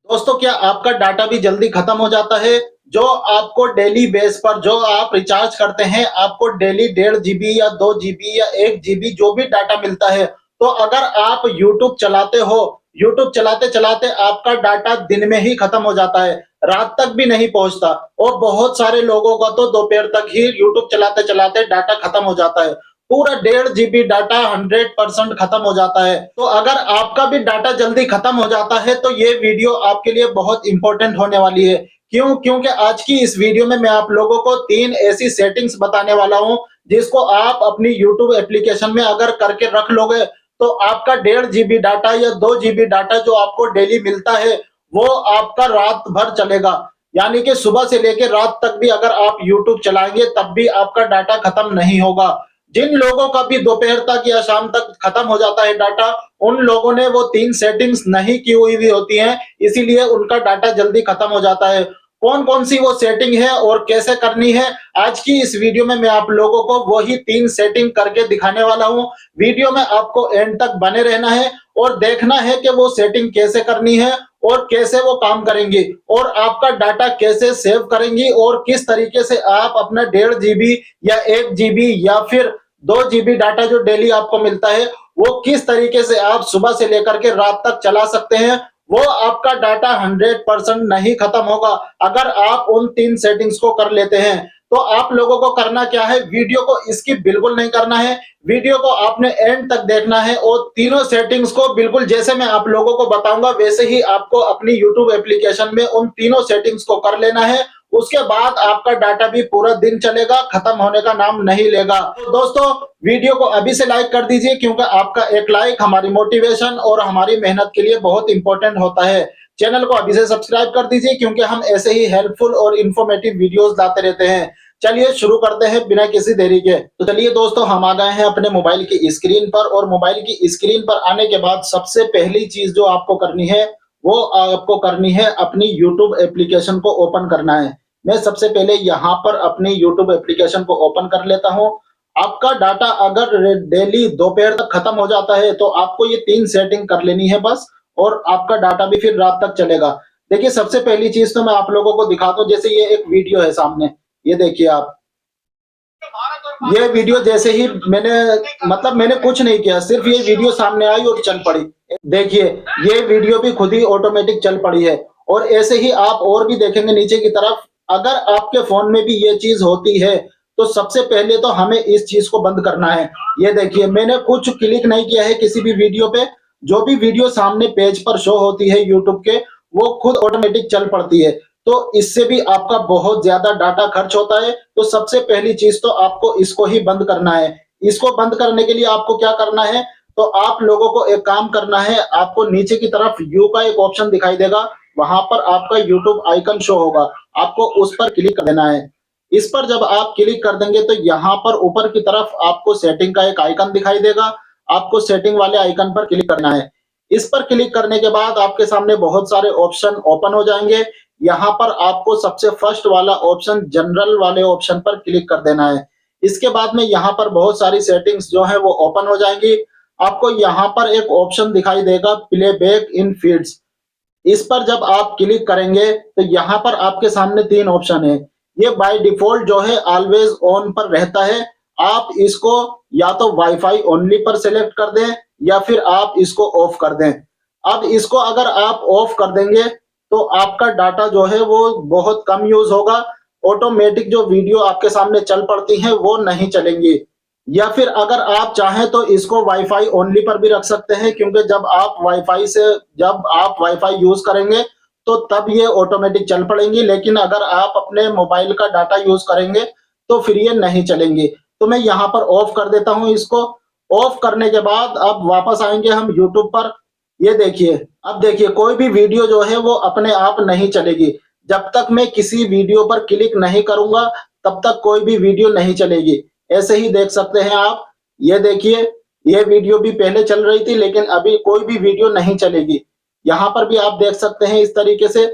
दोस्तों, क्या आपका डाटा भी जल्दी खत्म हो जाता है? जो आपको डेली बेस पर जो आप रिचार्ज करते हैं, आपको डेली 1.5 जीबी या 2 जीबी या 1 जीबी जो भी डाटा मिलता है, तो अगर आप यूट्यूब चलाते हो, यूट्यूब चलाते-चलाते आपका डाटा दिन में ही खत्म हो जाता है, रात तक भी नहीं पहुँचता और बहुत सारे लोगों का तो दोपहर तक ही यूट्यूब चलाते-चलाते डाटा खत्म हो जाता है। पूरा 1.5 जीबी डाटा 100% खत्म हो जाता है। तो अगर आपका भी डाटा जल्दी खत्म हो जाता है तो ये वीडियो आपके लिए बहुत इंपॉर्टेंट होने वाली है। क्यों? क्योंकि आज की इस वीडियो में मैं आप लोगों को 3 ऐसी सेटिंग्स बताने वाला हूँ, जिसको आप अपनी यूट्यूब एप्लीकेशन में अगर करके रख लोगे, तो आपका 1.5 जीबी डाटा या 2 जीबी डाटा जो आपको डेली मिलता है, वो आपका रात भर चलेगा। यानी कि सुबह से लेके रात तक भी अगर आप यूट्यूब चलाएँगे, तब भी आपका डाटा खत्म नहीं होगा। जिन लोगों का भी दोपहर तक या शाम तक खत्म हो जाता है डाटा, उन लोगों ने वो 3 सेटिंग्स नहीं की हुई भी होती हैं, इसीलिए उनका डाटा जल्दी खत्म हो जाता है। कौन-कौन सी वो सेटिंग है और कैसे करनी है, आज की इस वीडियो में मैं आप लोगों को वही 3 सेटिंग करके दिखाने वाला हूँ। वीडियो में आपको एंड तक बने रहना है और देखना है कि वो सेटिंग कैसे करनी है और कैसे वो काम करेंगी और आपका डाटा कैसे सेव करेंगी और किस तरीके से आप अपना 1.5 जीबी या 1 जीबी या फिर 2 जीबी डाटा जो डेली आपको मिलता है, वो किस तरीके से आप सुबह से लेकर के रात तक चला सकते हैं। वो आपका डाटा 100% नहीं खत्म होगा अगर आप उन 3 सेटिंग्स को कर लेते हैं। तो आप लोगों को करना क्या है, वीडियो को स्किप बिल्कुल नहीं करना है, वीडियो को आपने एंड तक देखना है और तीनों सेटिंग्स को बिल्कुल जैसे मैं आप लोगों को बताऊंगा वैसे ही आपको अपनी यूट्यूब एप्लीकेशन में उन तीनों सेटिंग्स को कर लेना है। उसके बाद आपका डाटा भी पूरा दिन चलेगा, खत्म होने का नाम नहीं लेगा। तो दोस्तों, वीडियो को अभी से लाइक कर दीजिए, क्योंकि आपका एक लाइक हमारी मोटिवेशन और हमारी मेहनत के लिए बहुत इंपॉर्टेंट होता है। चैनल को अभी से सब्सक्राइब कर दीजिए, क्योंकि हम ऐसे ही हेल्पफुल और इन्फॉर्मेटिव वीडियोस लाते रहते हैं। चलिए शुरू करते हैं बिना किसी देरी के। तो चलिए दोस्तों, हम आ गए हैं अपने मोबाइल की स्क्रीन पर और मोबाइल की स्क्रीन पर आने के बाद सबसे पहली चीज जो आपको करनी है, वो आपको करनी है अपनी यूट्यूब एप्लीकेशन को ओपन करना है। मैं सबसे पहले यहाँ पर अपनी यूट्यूब एप्लीकेशन को ओपन कर लेता हूँ। आपका डाटा अगर डेली दोपहर तक खत्म हो जाता है, तो आपको ये 3 सेटिंग कर लेनी है बस, और आपका डाटा भी फिर रात तक चलेगा। देखिए, सबसे पहली चीज तो मैं आप लोगों को दिखाता हूँ, जैसे ये एक वीडियो है सामने, ये देखिए आप। ये वीडियो जैसे ही मैंने कुछ नहीं किया, सिर्फ ये वीडियो सामने आई और चल पड़ी। देखिए, ये वीडियो भी खुद ही ऑटोमेटिक चल पड़ी है। और ऐसे ही आप और भी देखेंगे नीचे की तरफ, अगर आपके फोन में भी ये चीज होती है, तो सबसे पहले तो हमें इस चीज को बंद करना है। ये देखिए, मैंने कुछ क्लिक नहीं किया है किसी भी वीडियो पे, जो भी वीडियो सामने पेज पर शो होती है यूट्यूब के, वो खुद ऑटोमेटिक चल पड़ती है। तो इससे भी आपका बहुत ज्यादा डाटा खर्च होता है। तो सबसे पहली चीज तो आपको इसको ही बंद करना है। इसको बंद करने के लिए आपको क्या करना है, तो आप लोगों को एक काम करना है, आपको नीचे की तरफ यू का एक ऑप्शन दिखाई देगा, वहां पर आपका यूट्यूब आइकन शो होगा, आपको उस पर क्लिक कर देना है। इस पर जब आप क्लिक कर देंगे तो यहाँ पर ऊपर की तरफ आपको सेटिंग का एक आइकन दिखाई देगा, आपको सेटिंग वाले आइकन पर क्लिक करना है। इस पर क्लिक करने के बाद आपके सामने बहुत सारे ऑप्शन ओपन हो जाएंगे। यहाँ पर आपको सबसे फर्स्ट वाला ऑप्शन जनरल वाले ऑप्शन पर क्लिक कर देना है। इसके बाद में यहाँ पर बहुत सारी सेटिंग्स जो है वो ओपन हो जाएंगी। आपको यहाँ पर एक ऑप्शन दिखाई देगा, प्लेबैक इन फीड्स। इस पर जब आप क्लिक करेंगे तो यहाँ पर आपके सामने 3 ऑप्शन है। ये बाय डिफॉल्ट जो है ऑलवेज ऑन पर रहता है। आप इसको या तो वाईफाई ओनली पर सेलेक्ट कर दें या फिर आप इसको ऑफ कर दें। अब इसको अगर आप ऑफ कर देंगे तो आपका डाटा जो है वो बहुत कम यूज होगा। ऑटोमेटिक जो वीडियो आपके सामने चल पड़ती हैं वो नहीं चलेंगी। या फिर अगर आप चाहें तो इसको वाईफाई ओनली पर भी रख सकते हैं, क्योंकि जब आप वाईफाई यूज करेंगे तो तब ये ऑटोमेटिक चल पड़ेंगी, लेकिन अगर आप अपने मोबाइल का डाटा यूज करेंगे तो फिर ये नहीं चलेंगी। तो मैं यहाँ पर ऑफ कर देता हूँ इसको। ऑफ करने के बाद अब वापस आएंगे हम यूट्यूब पर। ये देखिए, अब देखिए कोई भी वीडियो जो है वो अपने आप नहीं चलेगी। जब तक मैं किसी वीडियो पर क्लिक नहीं करूंगा तब तक कोई भी वीडियो नहीं चलेगी। ऐसे ही देख सकते हैं आप। ये देखिए, ये वीडियो भी पहले चल रही थी लेकिन अभी कोई भी वीडियो नहीं चलेगी। यहाँ पर भी आप देख सकते हैं इस तरीके से।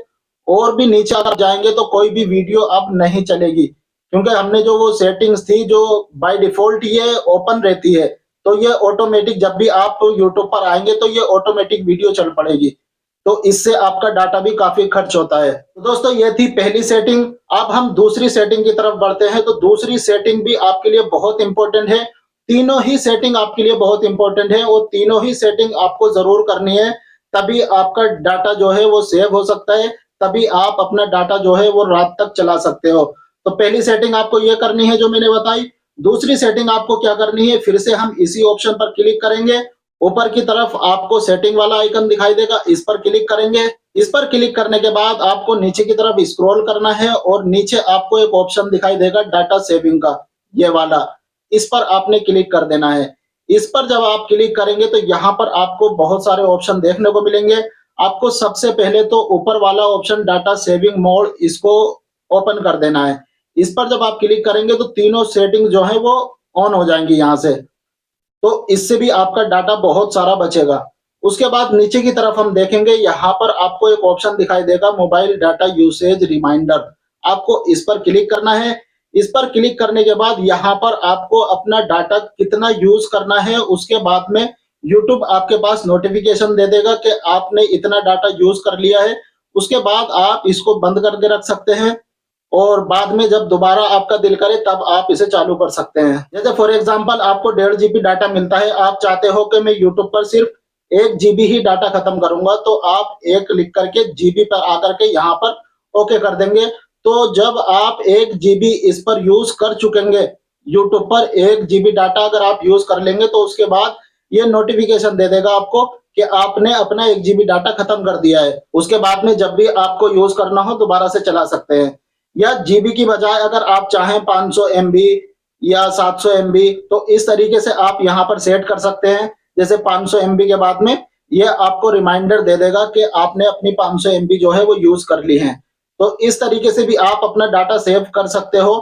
और भी नीचे अगर जाएंगे तो कोई भी वीडियो अब नहीं चलेगी, क्योंकि हमने जो वो सेटिंग्स थी जो बाय डिफॉल्ट ये ओपन रहती है, तो ये ऑटोमेटिक जब भी आप यूट्यूब पर आएंगे तो ये ऑटोमेटिक वीडियो चल पड़ेगी। तो इससे आपका डाटा भी काफी खर्च होता है। तो दोस्तों ये थी पहली सेटिंग। अब हम दूसरी सेटिंग की तरफ बढ़ते हैं। तो दूसरी सेटिंग भी आपके लिए बहुत इंपॉर्टेंट है। तीनों ही सेटिंग आपके लिए बहुत इंपॉर्टेंट है और तीनों ही सेटिंग आपको जरूर करनी है, तभी आपका डाटा जो है वो सेव हो सकता है, तभी आप अपना डाटा जो है वो रात तक चला सकते हो। तो पहली सेटिंग आपको ये करनी है जो मैंने बताई। दूसरी सेटिंग आपको क्या करनी है, फिर से हम इसी ऑप्शन पर क्लिक करेंगे। ऊपर की तरफ आपको सेटिंग वाला आइकन दिखाई देगा, इस पर क्लिक करेंगे। इस पर क्लिक करने के बाद आपको नीचे की तरफ स्क्रॉल करना है और नीचे आपको एक ऑप्शन दिखाई देगा डाटा सेविंग का, ये वाला। इस पर आपने क्लिक कर देना है। इस पर जब आप क्लिक करेंगे तो यहाँ पर आपको बहुत सारे ऑप्शन देखने को मिलेंगे। आपको सबसे पहले तो ऊपर वाला ऑप्शन डाटा सेविंग मोड, इसको ओपन कर देना है। इस पर जब आप क्लिक करेंगे तो तीनों सेटिंग जो है वो ऑन हो जाएंगी यहाँ से। तो इससे भी आपका डाटा बहुत सारा बचेगा। उसके बाद नीचे की तरफ हम देखेंगे, यहाँ पर आपको एक ऑप्शन दिखाई देगा मोबाइल डाटा यूसेज रिमाइंडर। आपको इस पर क्लिक करना है। इस पर क्लिक करने के बाद यहाँ पर आपको अपना डाटा कितना यूज करना है, उसके बाद में यूट्यूब आपके पास नोटिफिकेशन दे देगा कि आपने इतना डाटा यूज कर लिया है। उसके बाद आप इसको बंद करके रख सकते हैं और बाद में जब दोबारा आपका दिल करे तब आप इसे चालू कर सकते हैं। जैसे फॉर एग्जांपल आपको 1.5 जीबी डाटा मिलता है, आप चाहते हो कि मैं यूट्यूब पर सिर्फ 1 जीबी ही डाटा खत्म करूंगा, तो आप एक लिख करके जीबी पर आकर के यहाँ पर ओके कर देंगे। तो जब आप 1 जीबी इस पर यूज कर चुकेंगे, यूट्यूब पर 1 जीबी डाटा अगर आप यूज कर लेंगे, तो उसके बाद ये नोटिफिकेशन दे देगा आपको कि आपने अपना 1 जीबी डाटा खत्म कर दिया है। उसके बाद में जब भी आपको यूज करना हो दोबारा से चला सकते हैं। या जीबी की बजाय अगर आप चाहें 500 एमबी या 700 एमबी, तो इस तरीके से आप यहाँ पर सेट कर सकते हैं। जैसे 500 एमबी के बाद में ये आपको रिमाइंडर दे देगा कि आपने अपनी 500 एमबी जो है वो यूज कर ली है। तो इस तरीके से भी आप अपना डाटा सेव कर सकते हो।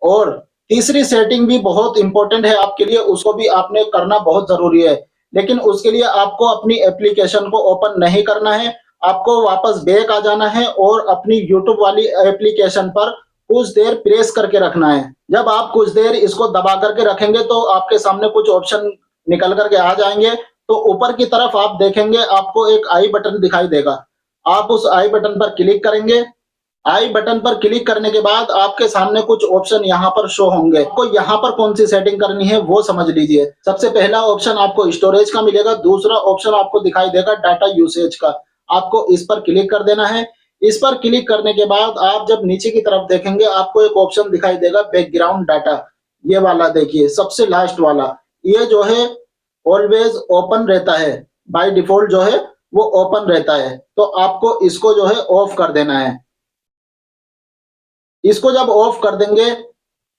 और तीसरी सेटिंग भी बहुत इंपॉर्टेंट है आपके लिए, उसको भी आपने करना बहुत जरूरी है। लेकिन उसके लिए आपको अपनी एप्लीकेशन को ओपन नहीं करना है, आपको वापस बैक आ जाना है और अपनी यूट्यूब वाली एप्लीकेशन पर कुछ देर प्रेस करके रखना है। जब आप कुछ देर इसको दबा करके रखेंगे तो आपके सामने कुछ ऑप्शन निकल करके आ जाएंगे। तो ऊपर की तरफ आप देखेंगे आपको एक आई बटन दिखाई देगा। आप उस आई बटन पर क्लिक करेंगे। आई बटन पर क्लिक करने के बाद आपके सामने कुछ ऑप्शन यहाँ पर शो होंगे। आपको यहाँ पर कौन सी सेटिंग करनी है वो समझ लीजिए। सबसे पहला ऑप्शन आपको स्टोरेज का मिलेगा, दूसरा ऑप्शन आपको दिखाई देगा डाटा यूसेज का। आपको इस पर क्लिक कर देना है। इस पर क्लिक करने के बाद आप जब नीचे की तरफ देखेंगे आपको एक ऑप्शन दिखाई देगा बैकग्राउंड डाटा, ये वाला देखिए सबसे लास्ट वाला। ये जो है ऑलवेज ओपन रहता है, बाय डिफॉल्ट जो है वो ओपन रहता है। तो आपको इसको जो है ऑफ कर देना है। इसको जब ऑफ कर देंगे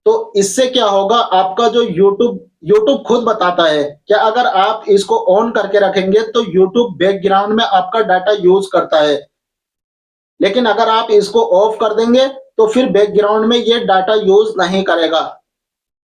तो इससे क्या होगा, आपका जो यूट्यूब खुद बताता है कि अगर आप इसको ऑन करके रखेंगे तो यूट्यूब बैकग्राउंड में आपका डाटा यूज करता है। लेकिन अगर आप इसको ऑफ कर देंगे तो फिर बैकग्राउंड में ये डाटा यूज नहीं करेगा।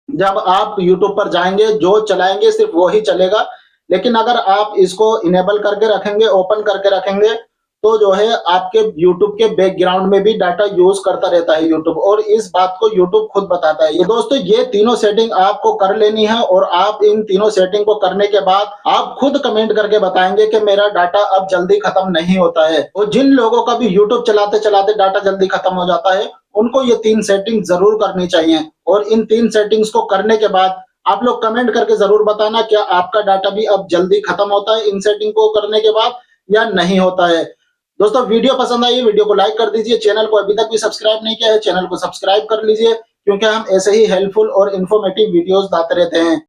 जब आप यूट्यूब पर जाएंगे जो चलाएंगे सिर्फ वो ही चलेगा। लेकिन अगर आप इसको इनेबल करके रखेंगे, ओपन करके रखेंगे, तो जो है आपके यूट्यूब के बैकग्राउंड में भी डाटा यूज करता रहता है यूट्यूब, और इस बात को यूट्यूब खुद बताता है। ये दोस्तों ये तीनों सेटिंग आपको कर लेनी है और आप इन तीनों सेटिंग को करने के बाद आप खुद कमेंट करके बताएंगे कि मेरा डाटा अब जल्दी खत्म नहीं होता है। और जिन लोगों का भी यूट्यूब चलाते चलाते डाटा जल्दी खत्म हो जाता है उनको ये 3 सेटिंग जरूर करनी चाहिए। और इन 3 सेटिंग्स को करने के बाद आप लोग कमेंट करके जरूर बताना क्या आपका डाटा भी अब जल्दी खत्म होता है इन सेटिंग को करने के बाद या नहीं होता है। दोस्तों वीडियो पसंद आई, वीडियो को लाइक कर दीजिए। चैनल को अभी तक भी सब्सक्राइब नहीं किया है, चैनल को सब्सक्राइब कर लीजिए, क्योंकि हम ऐसे ही हेल्पफुल और इन्फॉर्मेटिव वीडियोस लाते रहते हैं।